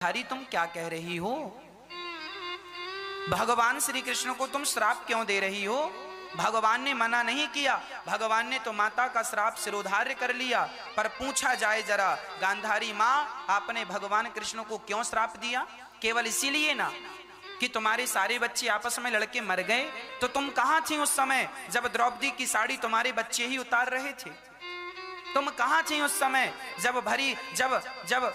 हरी तुम क्या कह रही हो? भगवान श्री कृष्ण को तुम श्राप क्यों दे रही हो? भगवान ने मना नहीं किया, भगवान ने तो माता का श्राप सिरोधार्य कर लिया। पर पूछा जाए जरा, गांधारी माँ आपने भगवान कृष्ण को क्यों श्राप दिया? केवल इसीलिए ना कि तुम्हारे सारे बच्चे आपस में लड़के मर गए? तो तुम कहां थी उस समय जब द्रौपदी की साड़ी तुम्हारे बच्चे ही उतार रहे थे? तुम कहां थी उस समय जब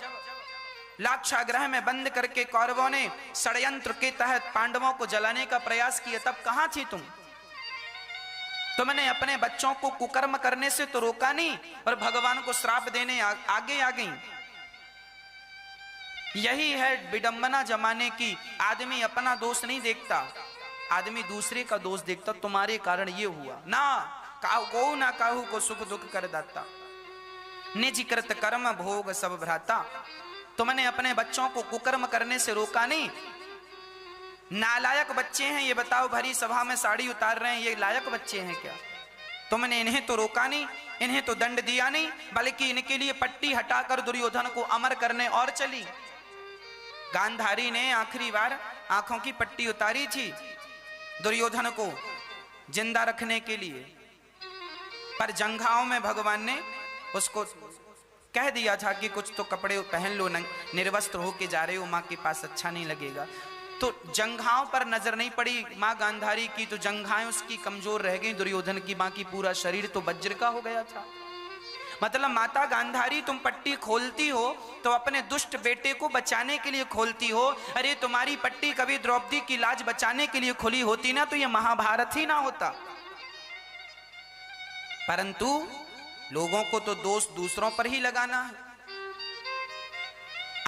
लाक्षागृह में बंद करके कौरवों ने षड्यंत्र के तहत पांडवों को जलाने का प्रयास किया? तब कहां थी तुम? तुमने अपने बच्चों को कुकर्म करने से तो रोका नहीं, और भगवान को श्राप देने आगे आ गई। यही है विडंबना जमाने की। आदमी अपना दोष नहीं देखता, आदमी दूसरे का दोष देखता। तुम्हारे कारण ये हुआ ना, को ना काहू को सुख दुख कर दाता, निज कृत कर्म भोग सब भ्राता। तुमने अपने बच्चों को कुकर्म करने से रोका नहीं। नालायक बच्चे हैं ये बताओ, भरी सभा में साड़ी उतार रहे हैं, ये लायक बच्चे हैं क्या? तुमने इन्हें तो रोका नहीं, इन्हें तो दंड दिया नहीं, बल्कि इनके लिए पट्टी हटाकर दुर्योधन को अमर करने और चली। गांधारी ने आखिरी बार आंखों की पट्टी उतारी थी दुर्योधन को जिंदा रखने के लिए, पर जंघाओं में भगवान ने उसको कह दिया था कि कुछ तो कपड़े पहन लो, निर्वस्त्र होके जा रहे हो माँ के पास, अच्छा नहीं लगेगा। तो जंघाओं पर नजर नहीं पड़ी माँ गांधारी की, तो जंघाएं उसकी कमजोर रह गई दुर्योधन की, बाकी पूरा शरीर तो वज्र का हो गया था। मतलब माता गांधारी तुम पट्टी खोलती हो तो अपने दुष्ट बेटे को बचाने के लिए खोलती हो। अरे तुम्हारी पट्टी कभी द्रौपदी की लाज बचाने के लिए खुली होती ना तो ये महाभारत ही ना होता। परंतु लोगों को तो दोष दूसरों पर ही लगाना है।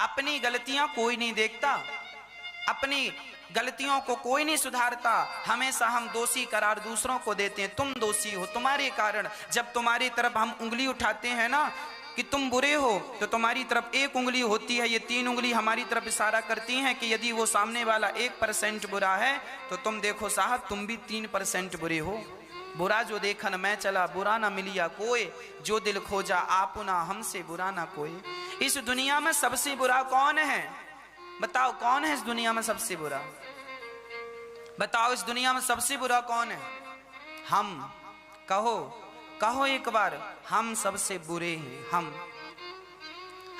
अपनी गलतियां कोई नहीं देखता, अपनी गलतियों को कोई नहीं सुधारता। हमेशा हम दोषी करार दूसरों को देते हैं, तुम दोषी हो, तुम्हारे कारण। जब तुम्हारी तरफ हम उंगली उठाते हैं ना कि तुम बुरे हो, तो तुम्हारी तरफ एक उंगली होती है, ये 3 उंगली हमारी तरफ इशारा करती हैं कि यदि वो सामने वाला 1% बुरा है तो तुम देखो साहब तुम भी 3% बुरे हो। बुरा जो देखन मैं चला, बुरा ना मिलिया कोई, जो दिल खोजा आपुना हमसे बुरा ना कोई। इस दुनिया में सबसे बुरा कौन है? बताओ कौन है इस दुनिया में सबसे बुरा? बताओ इस दुनिया में सबसे बुरा कौन है? हम। कहो कहो एक बार, हम सबसे बुरे हैं।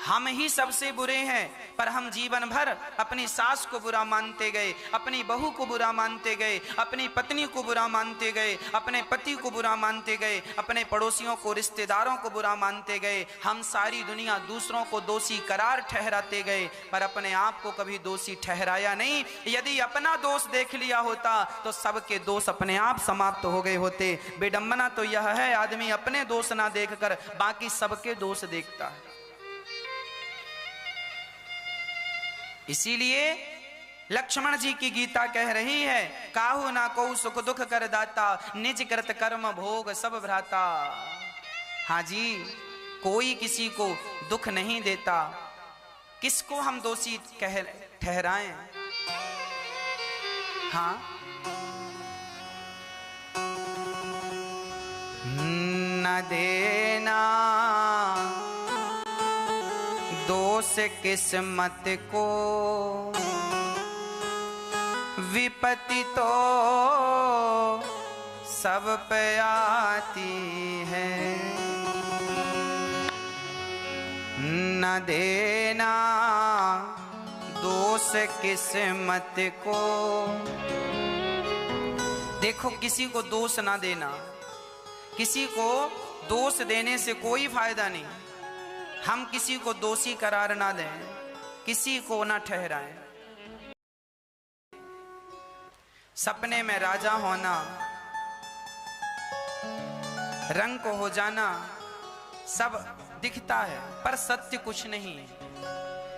हम ही सबसे बुरे हैं। पर हम जीवन भर अपनी सास को बुरा मानते गए, अपनी बहू को बुरा मानते गए, अपनी पत्नी को बुरा मानते गए, अपने पति को बुरा मानते गए, अपने पड़ोसियों को रिश्तेदारों को बुरा मानते गए। हम सारी दुनिया दूसरों को दोषी करार ठहराते गए, पर अपने आप को कभी दोषी ठहराया नहीं। यदि अपना दोष देख लिया होता तो सबके दोष अपने आप समाप्त हो गए होते। विडंबना तो यह है आदमी अपने दोष ना देखकर बाकी सबके दोष देखता है। इसीलिए लक्ष्मण जी की गीता कह रही है, काहू ना को सुख दुख कर दाता, निज कृत कर्म भोग सब भ्राता। हाँ जी, कोई किसी को दुख नहीं देता, किसको हम दोषी ठहराएं? हाँ, न देना दोष किस्मत को, विपत्ति तो सब पे आती है। न देना दोष किस्मत को। देखो किसी को दोष ना देना, किसी को दोष देने से कोई फायदा नहीं। हम किसी को दोषी करार ना दें, किसी को ना ठहराएं। सपने में राजा होना, रंग को हो जाना सब दिखता है, पर सत्य कुछ नहीं।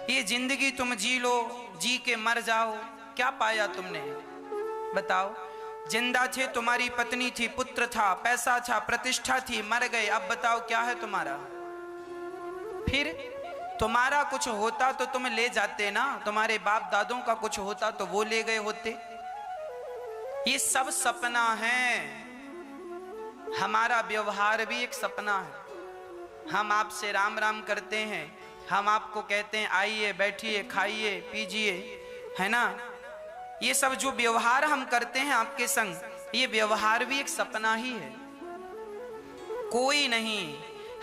ये जिंदगी तुम जी लो, जी के मर जाओ, क्या पाया तुमने? बताओ। जिंदा थे, तुम्हारी पत्नी थी, पुत्र था, पैसा था, प्रतिष्ठा थी, मर गए। अब बताओ क्या है तुम्हारा? फिर तुम्हारा कुछ होता तो तुम ले जाते ना, तुम्हारे बाप दादों का कुछ होता तो वो ले गए होते। ये सब सपना है। हमारा व्यवहार भी एक सपना है। हम आपसे राम राम करते हैं, हम आपको कहते हैं आइए बैठिए खाइए पीजिए, है ना। ये सब जो व्यवहार हम करते हैं आपके संग, ये व्यवहार भी एक सपना ही है, कोई नहीं।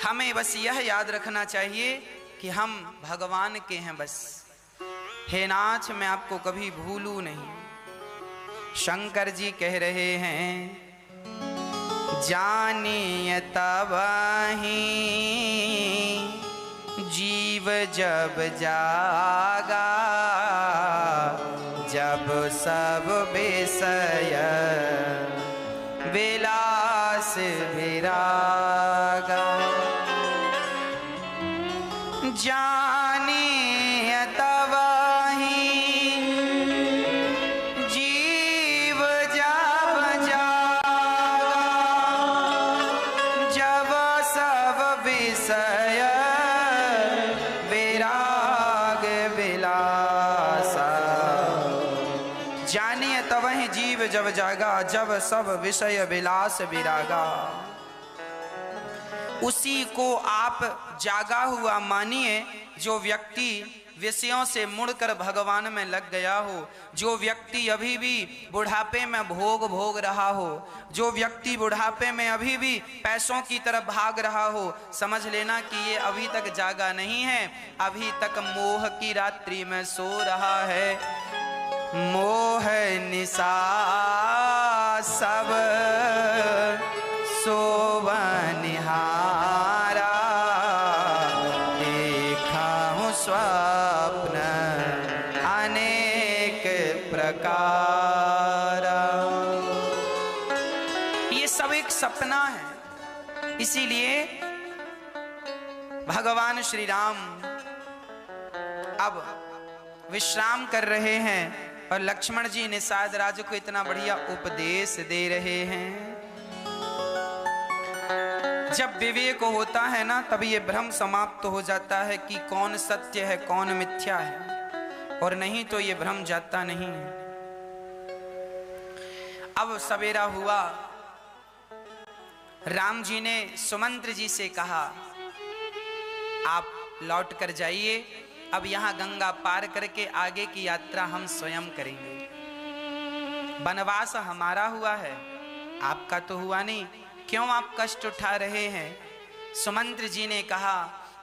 हमें बस यह याद रखना चाहिए कि हम भगवान के हैं बस। हे नाथ मैं आपको कभी भूलूं नहीं। शंकर जी कह रहे हैं जानिए तबहि जीव जब जागा, जब सब विषय विलास विरागा। जानिए तबहि जीव जब जागा, जब सब विषय विराग विलासा। जानिए तबहि जीव जब जागा, जब सब विषय विलास विरागा। उसी को आप जागा हुआ मानिए जो व्यक्ति विषयों से मुड़कर भगवान में लग गया हो, जो व्यक्ति अभी भी बुढ़ापे में भोग रहा हो, जो व्यक्ति बुढ़ापे में अभी भी पैसों की तरफ भाग रहा हो, समझ लेना कि ये अभी तक जागा नहीं है, अभी तक मोह की रात्रि में सो रहा है। मोह निशा सब सोवनिहारा, देखा हूँ स्वप्न अनेक प्रकार। ये सब एक सपना है। इसीलिए भगवान श्री राम अब विश्राम कर रहे हैं और लक्ष्मण जी निषाद राज को इतना बढ़िया उपदेश दे रहे हैं। जब विवेक होता है ना, तभी ये भ्रम समाप्त हो जाता है कि कौन सत्य है कौन मिथ्या है, और नहीं तो ये भ्रम जाता नहीं है। अब सवेरा हुआ, राम जी ने सुमंत्र जी से कहा आप लौट कर जाइए, अब यहां गंगा पार करके आगे की यात्रा हम स्वयं करेंगे। वनवास हमारा हुआ है, आपका तो हुआ नहीं, क्यों आप कष्ट उठा रहे हैं। सुमंत्र जी ने कहा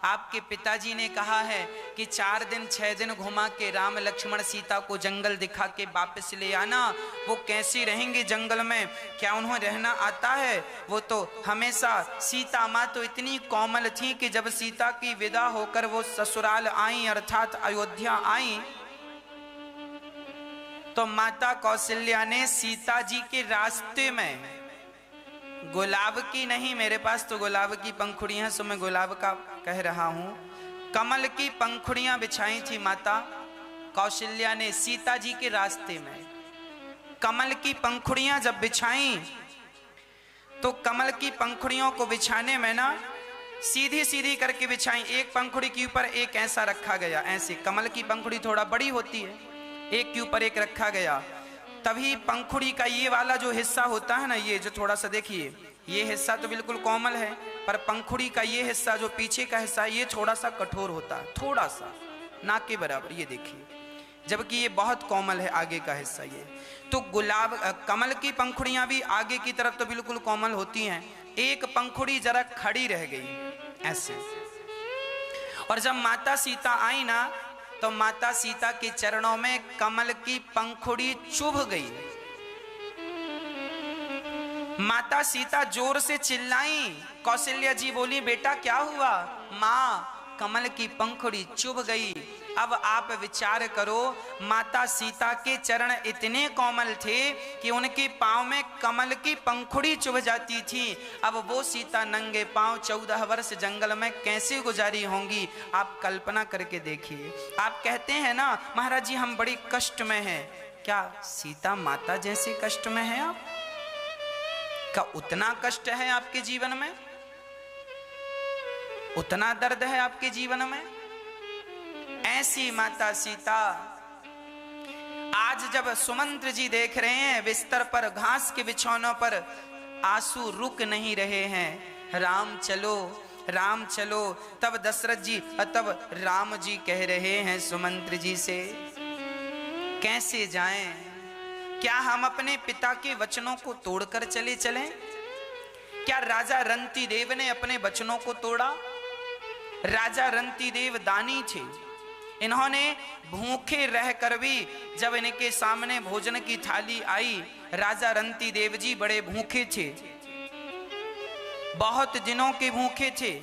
आपके पिताजी ने कहा है कि 4 दिन 6 दिन घुमा के राम लक्ष्मण सीता को जंगल दिखा के वापस ले आना। वो कैसे रहेंगे जंगल में, क्या उन्हें रहना आता है। वो तो हमेशा, सीता माँ तो इतनी कोमल थी कि जब सीता की विदा होकर वो ससुराल आई अर्थात अयोध्या आई, तो माता कौशल्या ने सीता जी के रास्ते में गुलाब की नहीं, मेरे पास तो गुलाब की पंखुड़ियां, सो मैं गुलाब का कह रहा हूं, कमल की पंखुड़ियां बिछाई थी माता कौशल्या ने सीता जी के रास्ते में। कमल की पंखुड़ियां जब बिछाई तो कमल की पंखुड़ियों को बिछाने में ना सीधी सीधी करके बिछाई, एक पंखुड़ी के ऊपर एक ऐसा रखा गया, ऐसे कमल की पंखुड़ी थोड़ा बड़ी होती है, एक के ऊपर एक रखा गया। तभी पंखुड़ी का ये वाला जो हिस्सा होता है ना, ये जो थोड़ा सा देखिए, ये हिस्सा तो बिल्कुल कोमल है, पर पंखुड़ी का ये हिस्सा जो पीछे का हिस्सा ये थोड़ा सा कठोर होता है, थोड़ा सा नाक के बराबर, ये देखिए, जबकि ये बहुत कोमल है आगे का हिस्सा। ये तो गुलाब कमल की पंखुड़ियां भी आगे की तरफ तो बिल्कुल कोमल होती हैं, एक पंखुड़ी जरा खड़ी रह गई ऐसे। और जब माता सीता आई ना, तो माता सीता के चरणों में कमल की पंखुड़ी चुभ गई। माता सीता जोर से चिल्लाई, कौशल्या जी बोली बेटा क्या हुआ। माँ कमल की पंखुड़ी चुभ गई। अब आप विचार करो, माता सीता के चरण इतने कोमल थे कि उनके पांव में कमल की पंखुड़ी चुभ जाती थी। अब वो सीता नंगे पांव 14 वर्ष जंगल में कैसे गुजारी होंगी, आप कल्पना करके देखिए। आप कहते हैं ना महाराज जी हम बड़ी कष्ट में हैं, क्या सीता माता जैसे कष्ट में हैं आप? क्या उतना कष्ट है आपके जीवन में, उतना दर्द है आपके जीवन में? ऐसी माता सीता आज जब सुमंत्र जी देख रहे हैं बिस्तर पर घास के बिछौनों पर आंसू रुक नहीं रहे हैं। राम चलो, राम चलो। तब दशरथ जी तब राम जी कह रहे हैं सुमंत्र जी से, कैसे जाएं? क्या हम अपने पिता के वचनों को तोड़कर चले चलें? क्या राजा रंती देव ने अपने वचनों को तोड़ा? राजा रंती देव दानी थे, इन्होंने भूखे रहकर भी जब इनके सामने भोजन की थाली आई, राजा रंती देव जी बड़े भूखे थे, बहुत दिनों के भूखे थे,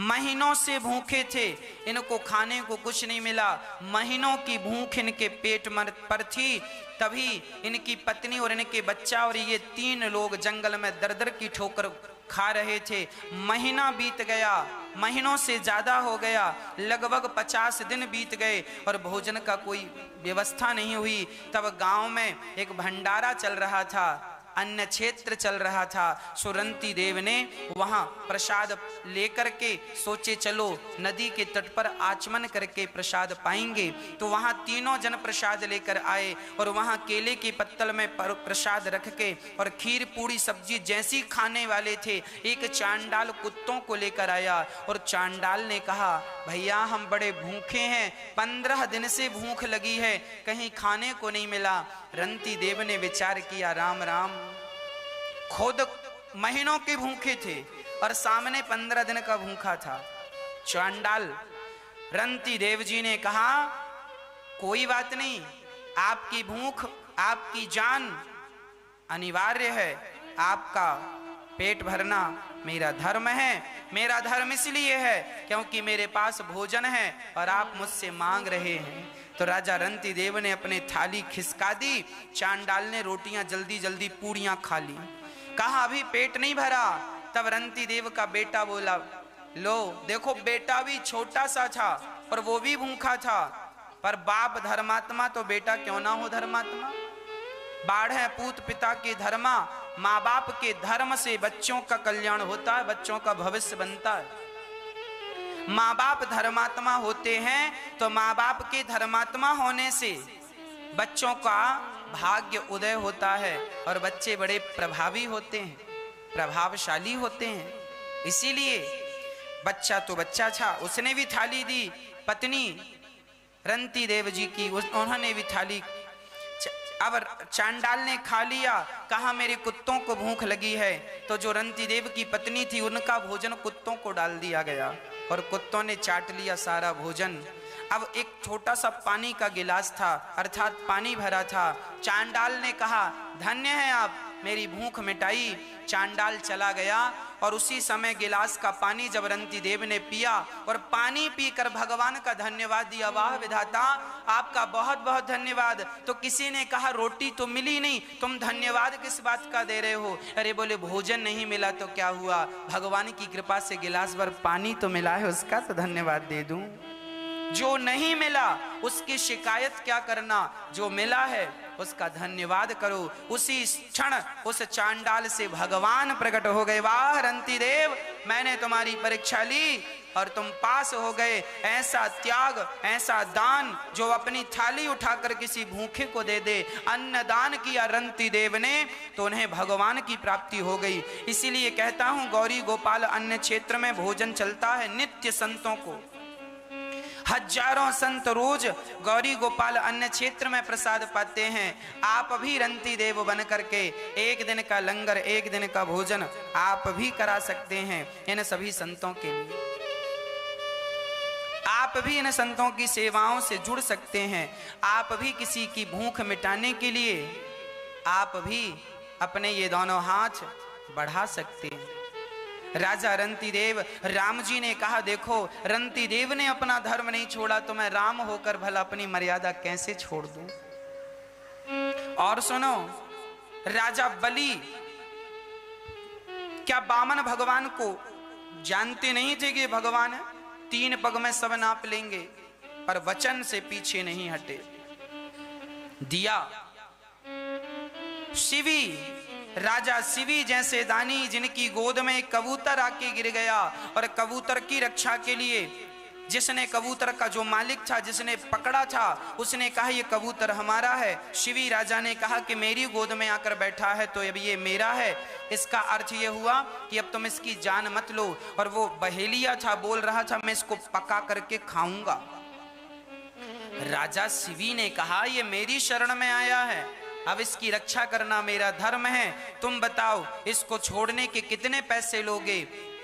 महीनों से भूखे थे, इनको खाने को कुछ नहीं मिला, महीनों की भूख इनके पेट पर थी। तभी इनकी पत्नी और इनके बच्चा और ये 3 लोग जंगल में दर दर की ठोकर खा रहे थे। महीना बीत गया, महीनों से ज्यादा हो गया, लगभग 50 दिन बीत गए और भोजन का कोई व्यवस्था नहीं हुई। तब गांव में एक भंडारा चल रहा था, अन्य क्षेत्र चल रहा था। सुरंती देव ने वहां प्रसाद लेकर के सोचे चलो नदी के तट पर आचमन करके प्रसाद पाएंगे। तो वहां तीनों जन प्रसाद लेकर आए और वहां केले के पत्तल में प्रसाद रख के और खीर पूरी सब्जी जैसी खाने वाले थे, एक चांडाल कुत्तों को लेकर आया और चांडाल ने कहा, भैया हम बड़े भूखे हैं, 15 दिन से भूख लगी है, कहीं खाने को नहीं मिला। रंती देव ने विचार किया, राम राम, खुद महीनों के भूखे थे और सामने 15 दिन का भूखा था चांडाल। रंती देव जी ने कहा, कोई बात नहीं, आपकी भूख आपकी जान अनिवार्य है, आपका पेट भरना मेरा धर्म है। मेरा धर्म इसलिए है क्योंकि मेरे पास भोजन है और आप मुझसे मांग रहे हैं। तो राजा रंती देव ने अपने थाली खिसका दी, चांडाल ने रोटियां जल्दी जल्दी पूड़ियां खा ली। कहा अभी पेट नहीं भरा। तब रंती देव का बेटा बोला, लो देखो बेटा भी छोटा सा था और वो भी भूखा था, पर बाप धर्मात्मा तो बेटा क्यों ना हो धर्मात्मा। बाढ़ है पूत पिता के धर्मा, माँ बाप के धर्म से बच्चों का कल्याण होता है, बच्चों का भविष्य बनता है। माँ बाप धर्मात्मा होते हैं तो माँ बाप के धर्मात्मा होने से बच्चों का भाग्य उदय होता है और बच्चे बड़े प्रभावी होते हैं, प्रभावशाली होते हैं। इसीलिए बच्चा तो बच्चा था, उसने भी थाली दी, पत्नी रंती देव जी की उन्होंने भी थाली। अब चांडाल ने खा लिया, कहा मेरे कुत्तों को भूख लगी है। तो जो रंती देव की पत्नी थी उनका भोजन कुत्तों को डाल दिया गया और कुत्तों ने चाट लिया सारा भोजन। अब एक छोटा सा पानी का गिलास था, अर्थात पानी भरा था। चांडाल ने कहा, धन्य है आप, मेरी भूख मिटाई। चांडाल चला गया और उसी समय गिलास का पानी जब रंती देव ने पिया और पानी पीकर भगवान का धन्यवाद दिया, वाह विधाता आपका बहुत बहुत धन्यवाद। तो किसी ने कहा, रोटी तो मिली नहीं, तुम धन्यवाद किस बात का दे रहे हो? अरे बोले भोजन नहीं मिला तो क्या हुआ, भगवान की कृपा से गिलास भर पानी तो मिला है, उसका तो धन्यवाद दे दूं। जो नहीं मिला उसकी शिकायत क्या करना, जो मिला है उसका धन्यवाद करो। उसी क्षण उस चांडाल से भगवान प्रकट हो गए। वाह रंती देव, मैंने तुम्हारी परीक्षा ली और तुम पास हो गए। ऐसा त्याग, ऐसा दान जो अपनी थाली उठाकर किसी भूखे को दे दे, अन्न दान किया रंती देव ने, तो उन्हें भगवान की प्राप्ति हो गई। इसीलिए कहता हूं गौरी गोपाल अन्य क्षेत्र में भोजन चलता है नित्य संतों को, हजारों संत रोज गौरी गोपाल अन्य क्षेत्र में प्रसाद पाते हैं। आप भी रंती देव बन करके एक दिन का लंगर, एक दिन का भोजन आप भी करा सकते हैं इन सभी संतों के लिए। आप भी इन संतों की सेवाओं से जुड़ सकते हैं। आप भी किसी की भूख मिटाने के लिए आप भी अपने ये दोनों हाथ बढ़ा सकते हैं। राजा रंती देव, राम जी ने कहा, देखो रंती देव ने अपना धर्म नहीं छोड़ा तो मैं राम होकर भला अपनी मर्यादा कैसे छोड़ दूं। और सुनो, राजा बलि क्या बामन भगवान को जानते नहीं थे कि भगवान है, 3 पग में सब नाप लेंगे, पर वचन से पीछे नहीं हटे। दिया शिवी, राजा शिवी जैसे दानी जिनकी गोद में कबूतर आके गिर गया और कबूतर की रक्षा के लिए जिसने कबूतर का जो मालिक था, जिसने पकड़ा था, उसने कहा ये कबूतर हमारा है। शिवी राजा ने कहा कि मेरी गोद में आकर बैठा है तो अब ये मेरा है। इसका अर्थ ये हुआ कि अब तुम इसकी जान मत लो। और वो बहेलिया था, बोल रहा था मैं इसको पका करके खाऊंगा। राजा शिवी ने कहा ये मेरी शरण में आया है, अब इसकी रक्षा करना मेरा धर्म है। तुम बताओ इसको छोड़ने के कितने पैसे लोगे?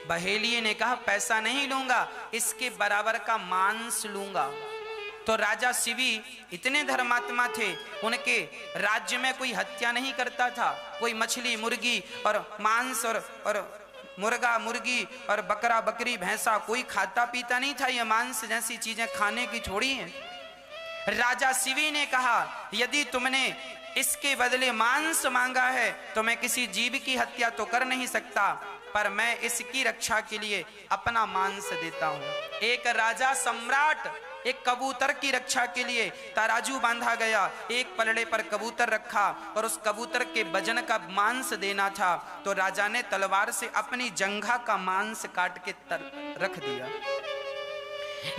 बहेलिये ने कहा पैसा नहीं लूंगा, इसके बराबर का मांस लूंगा। तो राजा शिवी इतने धर्मात्मा थे, उनके राज्य में कोई हत्या नहीं करता था। कोई मछली मुर्गी और मांस और मुर्गा मुर्गी और बकरा बकरी भैंसा कोई खाता पीता नहीं था। ये मांस जैसी चीजें खाने की छोड़ी हैं। राजा शिवी ने कहा यदि तुमने इसके बदले मांस मांगा है तो मैं किसी जीव की हत्या तो कर नहीं सकता, पर मैं इसकी रक्षा के लिए अपना मांस देता हूं। एक राजा सम्राट एक कबूतर की रक्षा के लिए तराजू बांधा गया, एक पलड़े पर कबूतर रखा और उस कबूतर के वजन का मांस देना था। तो राजा ने तलवार से अपनी जंघा का मांस काट के रख दिया।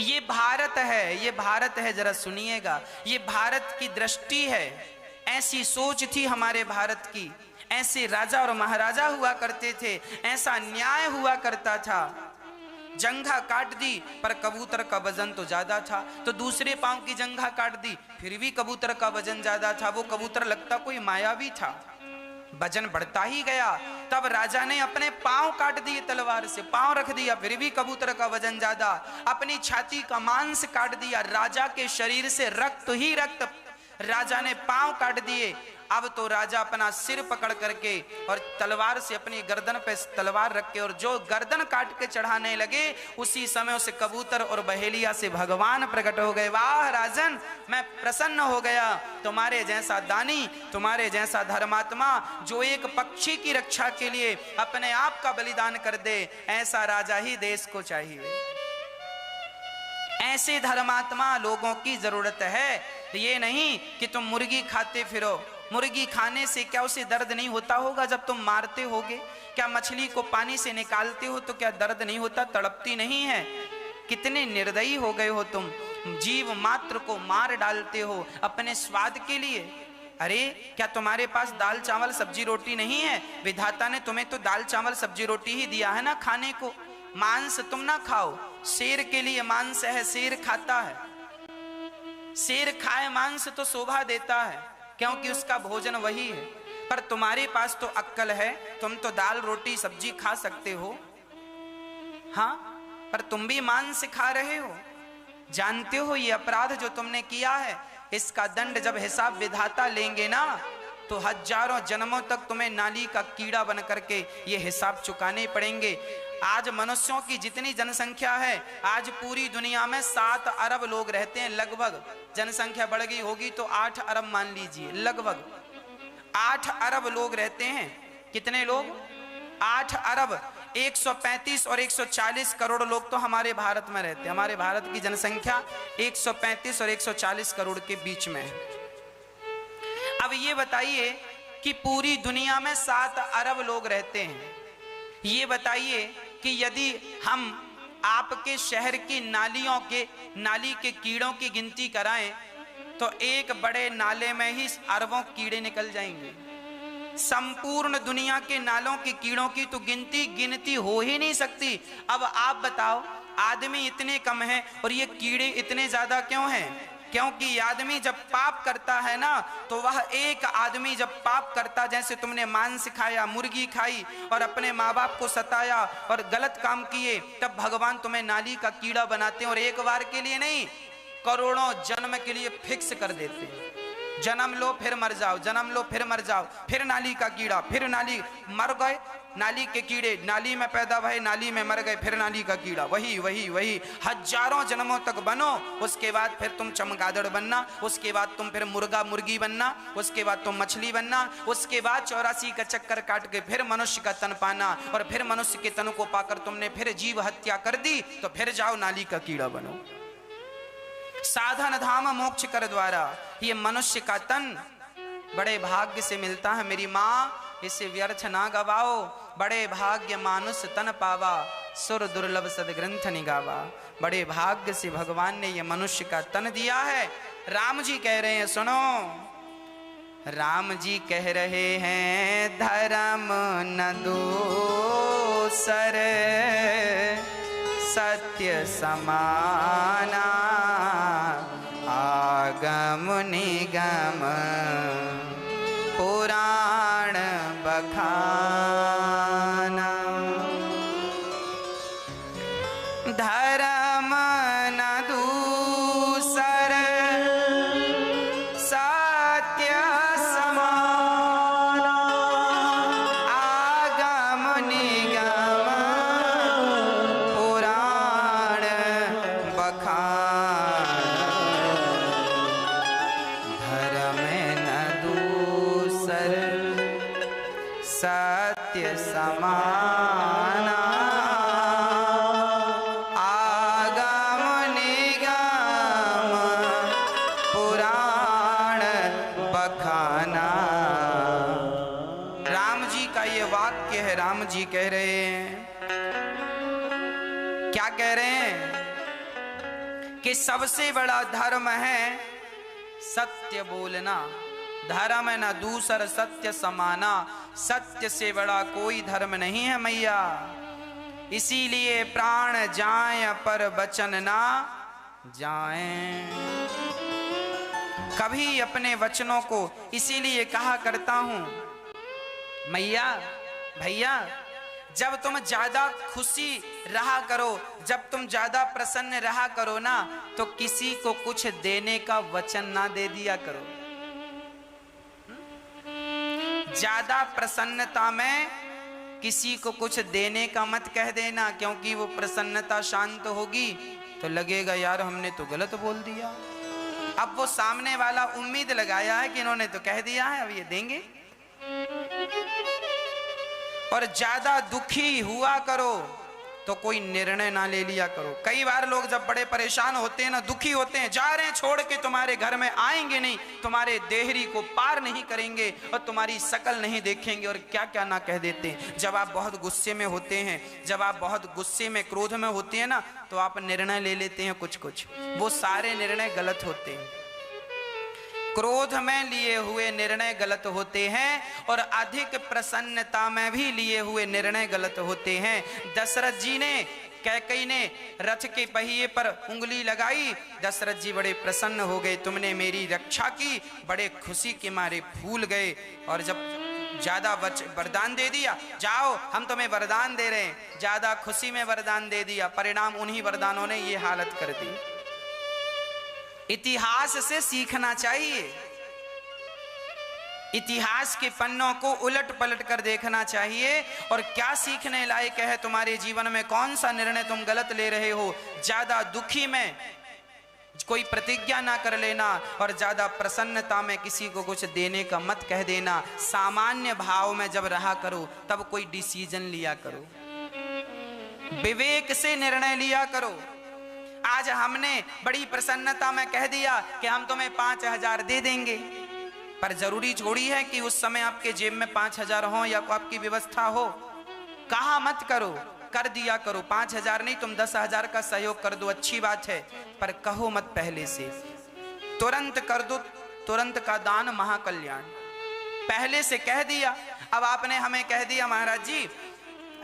ये भारत है, ये भारत है, जरा सुनिएगा, ये भारत की दृष्टि है। ऐसी सोच थी हमारे भारत की, ऐसे राजा और महाराजा हुआ करते थे, ऐसा न्याय हुआ करता था। जंघा काट दी पर कबूतर का वजन तो ज्यादा था, तो दूसरे पांव की जंघा काट दी, फिर भी कबूतर का वजन ज्यादा था। वो कबूतर लगता कोई मायावी था, वजन बढ़ता ही गया। तब राजा ने अपने पांव काट दिए तलवार से, पांव रख दिया, फिर भी कबूतर का वजन ज्यादा। अपनी छाती का मांस काट दिया, राजा के शरीर से रक्त ही रक्त, राजा ने पांव काट दिए। अब तो राजा अपना सिर पकड़ करके और तलवार से अपनी गर्दन पे तलवार रख के और जो गर्दन काट के चढ़ाने लगे, उसी समय उस कबूतर और बहेलिया से भगवान प्रकट हो गए। वाह राजन, मैं प्रसन्न हो गया, तुम्हारे जैसा दानी, तुम्हारे जैसा धर्मात्मा जो एक पक्षी की रक्षा के लिए अपने आप का बलिदान कर दे, ऐसा राजा ही देश को चाहिए। ऐसे धर्मात्मा लोगों की जरूरत है। ये नहीं कि तुम मुर्गी खाते फिरो, मुर्गी खाने से क्या उसे दर्द नहीं होता होगा जब तुम मारते होगे? क्या मछली को पानी से निकालते हो तो क्या दर्द नहीं होता, तड़पती नहीं है? कितने निर्दयी हो गए हो तुम, जीव मात्र को मार डालते हो अपने स्वाद के लिए। अरे क्या तुम्हारे पास दाल चावल सब्जी रोटी नहीं है? विधाता ने तुम्हें तो दाल चावल सब्जी रोटी ही दिया है ना खाने को। मांस तुम ना खाओ, शेर के लिए मांस है, शेर खाता है। शेर खाए मांस तो शोभा देता है क्योंकि उसका भोजन वही है। पर तुम्हारे पास तो अक्ल है, तुम तो दाल रोटी सब्जी खा सकते हो, हाँ, पर तुम भी मांस खा रहे हो। जानते हो ये अपराध जो तुमने किया है, इसका दंड जब हिसाब विधाता लेंगे ना, तो हजारों जन्मों तक तुम्हें नाली का कीड़ा बन करके ये हिसाब चुकाने पड़ेंगे। आज मनुष्यों की जितनी जनसंख्या है, आज पूरी दुनिया में 7 अरब लोग रहते हैं लगभग। जनसंख्या बढ़ गई होगी तो 8 अरब मान लीजिए, लगभग 8 अरब लोग रहते हैं। कितने लोग? 8 अरब। 135 और 140 करोड़ लोग तो हमारे भारत में रहते हैं। हमारे भारत की जनसंख्या 135 और 140 करोड़ के बीच में है। अब ये बताइए कि पूरी दुनिया में 7 अरब लोग रहते हैं। ये बताइए कि यदि हम आपके शहर की नाली के कीड़ों की गिनती कराएं तो एक बड़े नाले में ही अरबों कीड़े निकल जाएंगे। संपूर्ण दुनिया के नालों के कीड़ों की तो गिनती हो ही नहीं सकती। अब आप बताओ, आदमी इतने कम हैं और ये कीड़े इतने ज्यादा क्यों हैं? क्योंकि आदमी जब पाप करता है ना, तो वह एक आदमी जब पाप करता, जैसे तुमने मांस खाया, मुर्गी खाई और अपने माँ बाप को सताया और गलत काम किए, तब भगवान तुम्हें नाली का कीड़ा बनाते हैं और एक बार के लिए नहीं, करोड़ों जन्म के लिए फिक्स कर देते हैं। जन्म लो फिर मर जाओ, जन्म लो फिर मर जाओ, फिर नाली का कीड़ा, फिर नाली, मर गए नाली के कीड़े, नाली में पैदा भए, नाली में मर गए, फिर नाली का कीड़ा, वही वही वही हजारों जन्मों तक बनो। उसके बाद फिर तुम चमगादड़ बनना, उसके बाद तुम फिर मुर्गा मुर्गी बनना, उसके बाद तुम मछली बनना, उसके बाद 84 का चक्कर काट के फिर मनुष्य का तन पाना, और फिर मनुष्य के तन को पाकर तुमने फिर जीव हत्या कर दी तो फिर जाओ नाली का कीड़ा बनो। साधन धाम मोक्ष कर द्वारा ये मनुष्य का तन बड़े भाग्य से मिलता है। मेरी माँ इसे व्यर्थ ना गवाओ, बड़े भाग्य मानुष तन पावा, सुर दुर्लभ सदग्रंथ निगावा। बड़े भाग्य से भगवान ने ये मनुष्य का तन दिया है। राम जी कह रहे हैं, सुनो, राम जी कह रहे हैं, धर्म न दूसर सत्य समाना, आगम निगम पुराण बखाना। धर्म न दूसर सत्य समाना, आगम निगम पुराण बखाना। धर्म न दूसर सत्य समाना, आगम निगम पुराण बखाना। राम जी का ये वाक्य है। राम जी कह रहे हैं, क्या कह रहे हैं कि सबसे बड़ा धर्म है सत्य बोलना। धर्म है न दूसर सत्य समाना, सत्य से बड़ा कोई धर्म नहीं है मैया। इसीलिए प्राण जाए पर वचन ना जाए। कभी अपने वचनों को इसीलिए कहा करता हूं, मैया भैया, जब तुम ज्यादा खुशी रहा करो, जब तुम ज्यादा प्रसन्न रहा करो ना, तो किसी को कुछ देने का वचन ना दे दिया करो। ज्यादा प्रसन्नता में किसी को कुछ देने का मत कह देना, क्योंकि वो प्रसन्नता शांत होगी तो लगेगा यार हमने तो गलत बोल दिया। अब वो सामने वाला उम्मीद लगाया है कि इन्होंने तो कह दिया है, अब ये देंगे। और ज्यादा दुखी हुआ करो तो कोई निर्णय ना ले लिया करो। कई बार लोग जब बड़े परेशान होते हैं ना, दुखी होते हैं, जा रहे हैं छोड़ के, तुम्हारे घर में आएंगे नहीं, तुम्हारे देहरी को पार नहीं करेंगे और तुम्हारी शकल नहीं देखेंगे और क्या क्या ना कह देते हैं। जब आप बहुत गुस्से में होते हैं, जब आप बहुत गुस्से में क्रोध में होते हैं ना, तो आप निर्णय ले लेते हैं कुछ कुछ, वो सारे निर्णय गलत होते हैं। क्रोध में लिए हुए निर्णय गलत होते हैं और अधिक प्रसन्नता में भी लिए हुए निर्णय गलत होते हैं। दशरथ जी ने, कैकेयी ने रथ के पहिए पर उंगली लगाई, दशरथ जी बड़े प्रसन्न हो गए, तुमने मेरी रक्षा की, बड़े खुशी के मारे फूल गए। और जब ज्यादा वरदान दे दिया, जाओ हम तुम्हें वरदान दे रहे हैं, ज्यादा खुशी में वरदान दे दिया, परिणाम उन्हीं वरदानों ने ये हालत कर दी। इतिहास से सीखना चाहिए, इतिहास के पन्नों को उलट पलट कर देखना चाहिए। और क्या सीखने लायक है तुम्हारे जीवन में, कौन सा निर्णय तुम गलत ले रहे हो। ज्यादा दुखी में कोई प्रतिज्ञा ना कर लेना और ज्यादा प्रसन्नता में किसी को कुछ देने का मत कह देना। सामान्य भाव में जब रहा करो तब कोई डिसीजन लिया करो, विवेक से निर्णय लिया करो। आज हमने बड़ी प्रसन्नता में कह दिया कि हम तुम्हें 5,000 दे देंगे, पर जरूरी थोड़ी है कि उस समय आपके जेब में 5,000 हो या आपकी व्यवस्था हो। कहा मत करो, कर दिया करो। 5,000 नहीं, तुम 10,000 का सहयोग कर दो, अच्छी बात है, पर कहो मत पहले से। तुरंत कर दो, तुरंत का दान महाकल्याण। पहले से कह दिया। अब आपने हमें कह दिया महाराज जी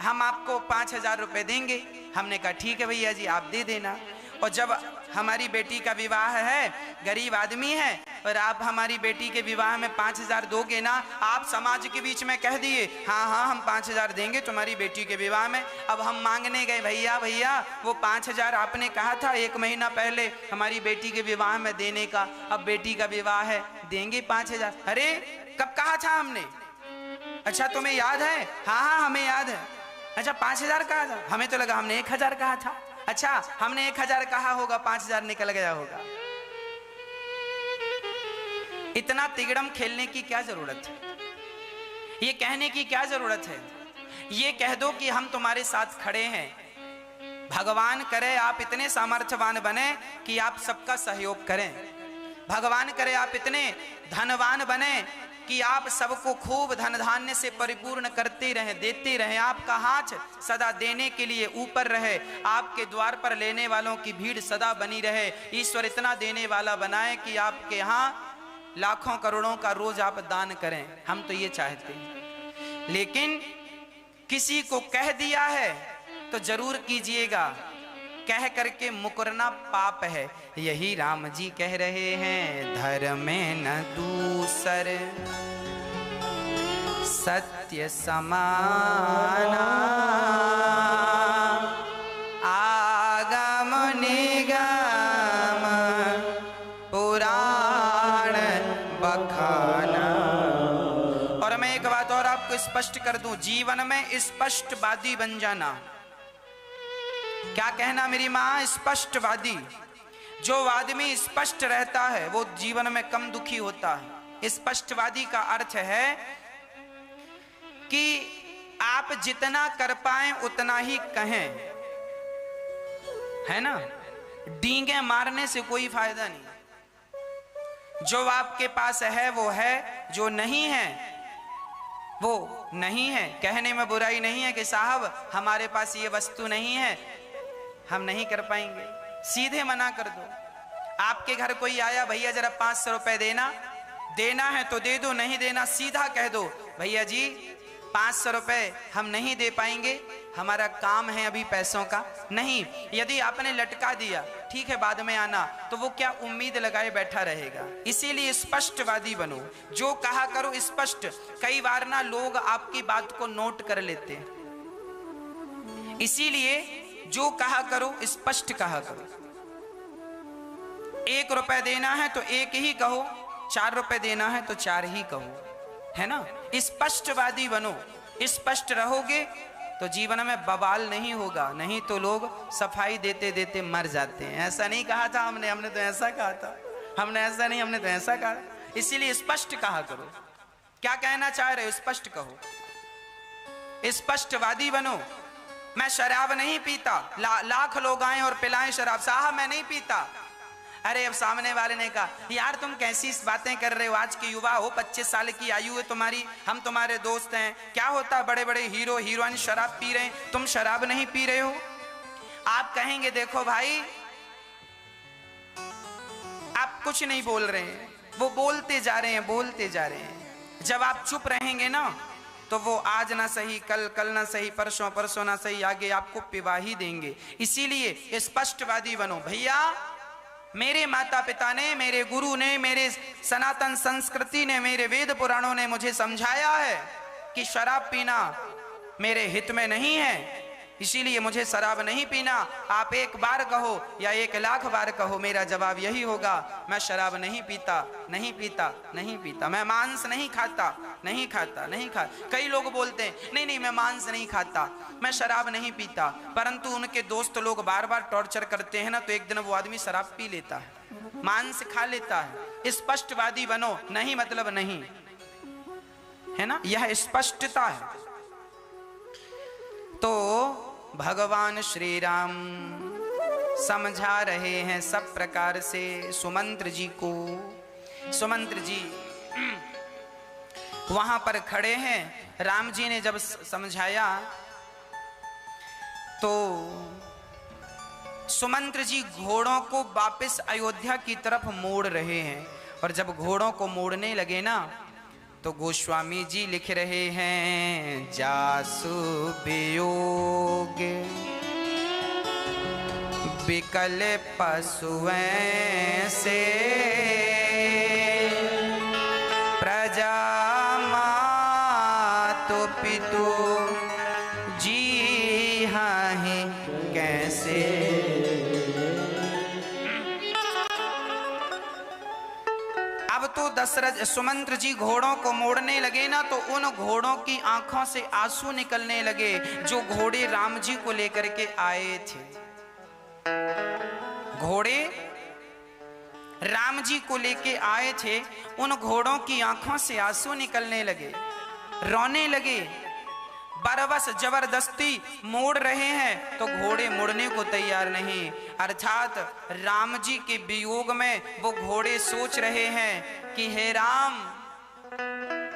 हम आपको 5,000 रुपए देंगे, हमने कहा ठीक है भैया जी आप दे देना। और जब हमारी बेटी का विवाह है, गरीब आदमी है, और आप हमारी बेटी के विवाह में 5,000 दोगे ना, आप समाज के बीच में कह दिए हाँ हाँ हम 5,000 देंगे तुम्हारी बेटी के विवाह में। अब हम मांगने गए, भैया भैया वो 5,000 आपने कहा था 1 महीना पहले हमारी बेटी के विवाह में देने का, अब बेटी का विवाह है, देंगे 5,000। अरे कब कहा था हमने? अच्छा तुम्हें याद है? हाँ हाँ हमें याद है। अच्छा 5,000 कहा था, हमें तो लगा हमने 1,000 कहा था। अच्छा हमने 1,000 कहा होगा, 5,000 निकल गया होगा। इतना तिगड़म खेलने की क्या जरूरत है? ये कहने की क्या जरूरत है? ये कह दो कि हम तुम्हारे साथ खड़े हैं। भगवान करे आप इतने सामर्थ्यवान बने कि आप सबका सहयोग करें। भगवान करे आप इतने धनवान बने कि आप सबको खूब धन धान्य से परिपूर्ण करते रहें, देते रहें, आपका हाथ सदा देने के लिए ऊपर रहे, आपके द्वार पर लेने वालों की भीड़ सदा बनी रहे। ईश्वर इतना देने वाला बनाए कि आपके यहाँ लाखों करोड़ों का रोज आप दान करें। हम तो ये चाहते हैं, लेकिन किसी को कह दिया है तो जरूर कीजिएगा, कह करके मुकरना पाप है। यही राम जी कह रहे हैं, धर्म में न दूसर सत्य समाना, आगम निगम पुराण बखाना। और मैं एक बात और आपको स्पष्ट कर दूं, जीवन में स्पष्टवादी बन जाना। क्या कहना मेरी मां? स्पष्टवादी। जो आदमी स्पष्ट रहता है वो जीवन में कम दुखी होता है। स्पष्टवादी का अर्थ है कि आप जितना कर पाए उतना ही कहें, है ना? डींगे मारने से कोई फायदा नहीं। जो आपके पास है वो है, जो नहीं है वो नहीं है। कहने में बुराई नहीं है कि साहब हमारे पास ये वस्तु नहीं है, हम नहीं कर पाएंगे, सीधे मना कर दो। आपके घर कोई आया, भैया जरा 500 रुपए देना है तो दे दो, नहीं देना सीधा कह दो, भैया जी 500 रुपए हम नहीं दे पाएंगे, हमारा काम है अभी पैसों का नहीं। यदि आपने लटका दिया, ठीक है बाद में आना, तो वो क्या उम्मीद लगाए बैठा रहेगा। इसीलिए स्पष्टवादी बनो, जो कहा करो स्पष्ट। कई बार ना लोग आपकी बात को नोट कर लेते हैं, इसीलिए जो कहा करो स्पष्ट कहा करो। 1 रुपए देना है तो 1 ही कहो, 4 रुपए देना है तो 4 ही कहो, है ना? स्पष्टवादी बनो। स्पष्ट रहोगे तो जीवन में बवाल नहीं होगा, नहीं तो लोग सफाई देते देते मर जाते हैं। ऐसा नहीं कहा था हमने तो ऐसा कहा था, हमने ऐसा नहीं, हमने तो ऐसा कहा। इसीलिए स्पष्ट कहा करो। क्या कहना चाह रहे हो? स्पष्ट कहो, स्पष्टवादी बनो। मैं शराब नहीं पीता, लाख लोग आए और पिलाएं शराब, साहब मैं नहीं पीता। अरे अब सामने वाले ने कहा, यार तुम कैसी बातें कर रहे हो, आज के युवा हो, 25 साल की आयु है तुम्हारी, हम तुम्हारे दोस्त हैं, क्या होता बड़े बड़े हीरो हीरोइन शराब पी रहे हैं, तुम शराब नहीं पी रहे हो। आप कहेंगे देखो भाई आप कुछ नहीं बोल रहे हैं, वो बोलते जा रहे हैं, बोलते जा रहे हैं। जब आप चुप रहेंगे ना तो वो आज ना सही कल, कल ना सही परसों, परसों ना सही आगे आपको पिवा ही देंगे। इसीलिए स्पष्टवादी बनो। भैया मेरे माता पिता ने, मेरे गुरु ने, मेरे सनातन संस्कृति ने, मेरे वेद पुराणों ने मुझे समझाया है कि शराब पीना मेरे हित में नहीं है, इसीलिए मुझे शराब नहीं पीना। आप 1 बार कहो या 1 लाख बार कहो, मेरा जवाब यही होगा, मैं शराब नहीं पीता, नहीं पीता, नहीं पीता। मैं मांस नहीं खाता, नहीं खाता, नहीं खाता। कई लोग बोलते हैं नहीं नहीं मैं मांस नहीं खाता, मैं शराब नहीं पीता, परंतु उनके दोस्त लोग बार बार टॉर्चर करते हैं ना, तो एक दिन वो आदमी शराब पी लेता है, मांस खा लेता है। स्पष्टवादी बनो, नहीं मतलब नहीं, है ना? यह स्पष्टता है। तो भगवान श्री राम समझा रहे हैं सब प्रकार से सुमंत्र जी को। सुमंत्र जी वहां पर खड़े हैं। राम जी ने जब समझाया तो सुमंत्र जी घोड़ों को वापस अयोध्या की तरफ मोड़ रहे हैं, और जब घोड़ों को मोड़ने लगे ना तो गोस्वामी जी लिख रहे हैं, जासु वियोग विकल पशुएं से प्रजा मातु पितु जी हैं कैसे। अब तो दशरथ सुमंत्र जी घोड़ों को मोड़ने लगे ना, तो उन घोड़ों की आंखों से आंसू निकलने लगे जो घोड़े राम जी को लेकर के आए थे। घोड़े राम जी को लेके आए थे, उन घोड़ों की आंखों से आंसू निकलने लगे, रोने लगे। बरबस जबरदस्ती मोड़ रहे हैं तो घोड़े मुड़ने को तैयार नहीं। अर्थात राम जी के वियोग में वो घोड़े सोच रहे हैं कि हे राम,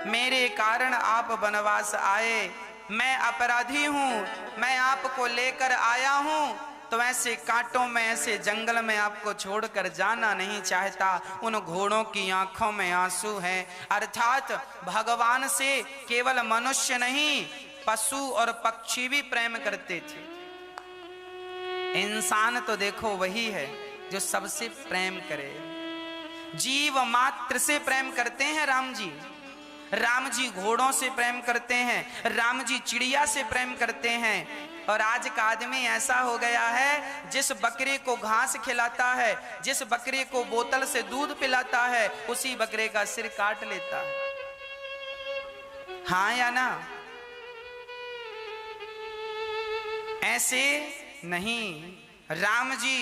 मेरे कारण आप वनवास आए, मैं अपराधी हूं, मैं आपको लेकर आया हूं, तो ऐसे कांटों में, ऐसे जंगल में आपको छोड़कर जाना नहीं चाहता। उन घोड़ों की आंखों में आंसू हैं। अर्थात भगवान से केवल मनुष्य नहीं, पशु और पक्षी भी प्रेम करते थे। इंसान तो देखो वही है जो सबसे प्रेम करे, जीव मात्र से प्रेम करते हैं राम जी। राम जी घोड़ों से प्रेम करते हैं, राम जी चिड़िया से प्रेम करते हैं। और आज का आदमी ऐसा हो गया है, जिस बकरे को घास खिलाता है, जिस बकरे को बोतल से दूध पिलाता है, उसी बकरे का सिर काट लेता है। हाँ या ना? ऐसे नहीं, राम जी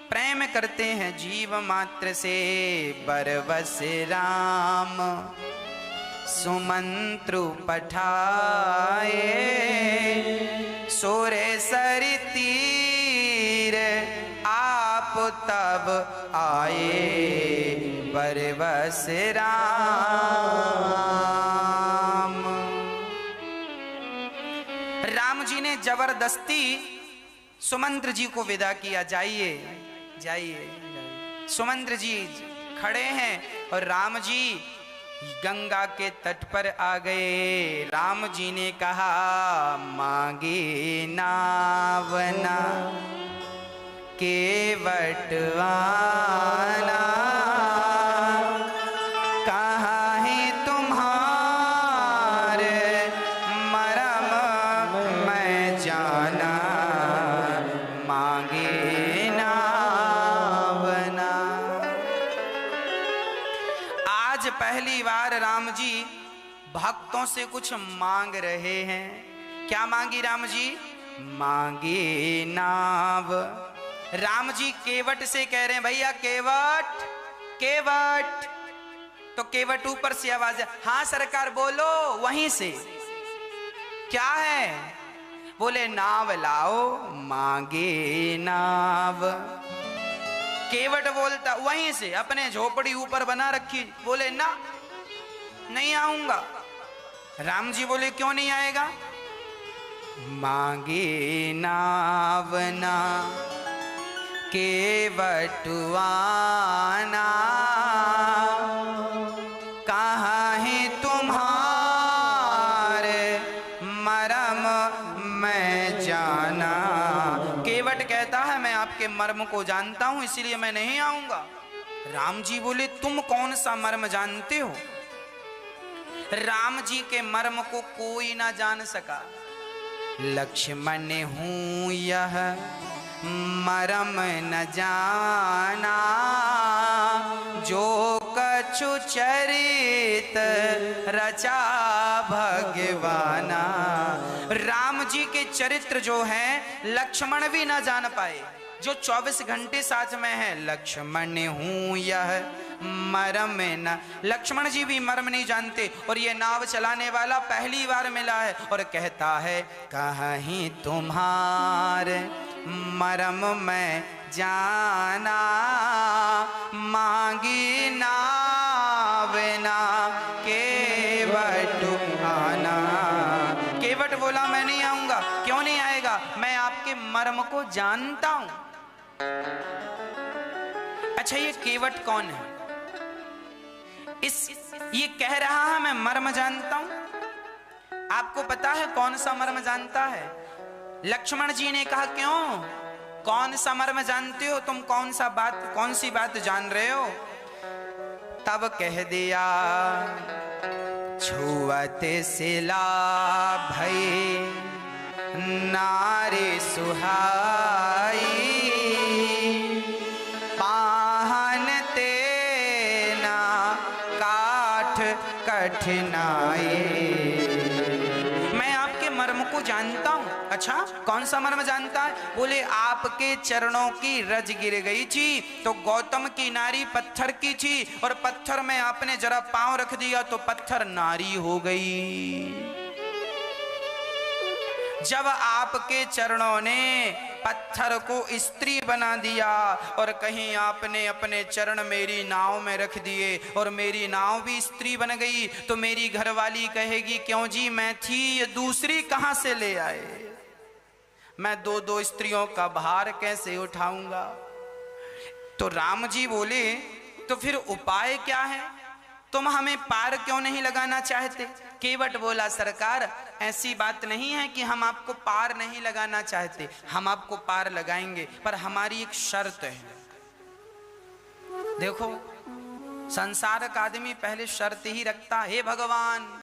प्रेम करते हैं जीव मात्र से। बरबस राम सुमंत्रु पठाए, सोरे सरि तीर आप तब आए। बरबस राम। राम जी ने जबरदस्ती सुमंत्र जी को विदा किया, जाइए जाइए। सुमंत्र जी खड़े हैं और राम जी गंगा के तट पर आ गए। राम जी ने कहा, मांगे नावना केवटवाना, कहाँ है तुम्हारे मरम मैं जाना। मांगे नावना। आज पहली बार राम जी भक्तों से कुछ मांग रहे हैं। क्या मांगी राम जी? मांगे नाव। राम जी केवट से कह रहे हैं, भैया केवट केवट। तो केवट ऊपर से आवाज है, हाँ सरकार बोलो। वहीं से क्या है? बोले नाव लाओ। मांगे नाव। केवट बोलता वहीं से, अपने झोपड़ी ऊपर बना रखी, बोले ना नहीं आऊंगा। राम जी बोले क्यों नहीं आएगा? मांगे नावना केवटवाना, कहाँ है तुम्हारे मरम मैं जाना। केवट कहता है, मैं आपके मर्म को जानता हूं, इसलिए मैं नहीं आऊंगा। राम जी बोले, तुम कौन सा मर्म जानते हो? राम जी के मर्म को कोई ना जान सका। लक्ष्मण हूं यह मरम न जाना, जो कछु चरित रचा भगवाना। राम जी के चरित्र जो है लक्ष्मण भी ना जान पाए, जो 24 घंटे साथ में है। लक्ष्मण हूं यह मरम न, लक्ष्मण जी भी मर्म नहीं जानते। और ये नाव चलाने वाला पहली बार मिला है और कहता है, कहीं तुम्हारे मरम मैं जाना। मांगी नावना केवट आना। केवट बोला, मैं नहीं आऊंगा। क्यों नहीं आएगा? मैं आपके मर्म को जानता हूं। अच्छा, ये केवट कौन है? ये कह रहा है मैं मर्म जानता हूं। आपको पता है कौन सा मर्म जानता है? लक्ष्मण जी ने कहा, क्यों? कौन सा मर्म जानते हो तुम? कौन सी बात जान रहे हो? तब कह दिया, छुअत सिला भई नारी सुहाई, पाहन तेना काठ कठिनाई। मैं आपके मर्म को जानता हूं। अच्छा, कौन सा मर्म जानता है? बोले, आपके चरणों की रज गिर गई थी तो गौतम की नारी पत्थर की थी, और पत्थर में आपने जरा पांव रख दिया तो पत्थर नारी हो गई। जब आपके चरणों ने पत्थर को स्त्री बना दिया और कहीं आपने अपने चरण मेरी नाव में रख दिए और मेरी नाव भी स्त्री बन गई, तो मेरी घरवाली कहेगी क्यों जी मैं थी, ये दूसरी कहां से ले आए, मैं दो दो स्त्रियों का भार कैसे उठाऊंगा। तो राम जी बोले तो फिर उपाय क्या है, तुम हमें पार क्यों नहीं लगाना चाहते। केवट बोला सरकार ऐसी बात नहीं है कि हम आपको पार नहीं लगाना चाहते, हम आपको पार लगाएंगे, पर हमारी एक शर्त है। देखो संसार का आदमी पहले शर्त ही रखता, हे भगवान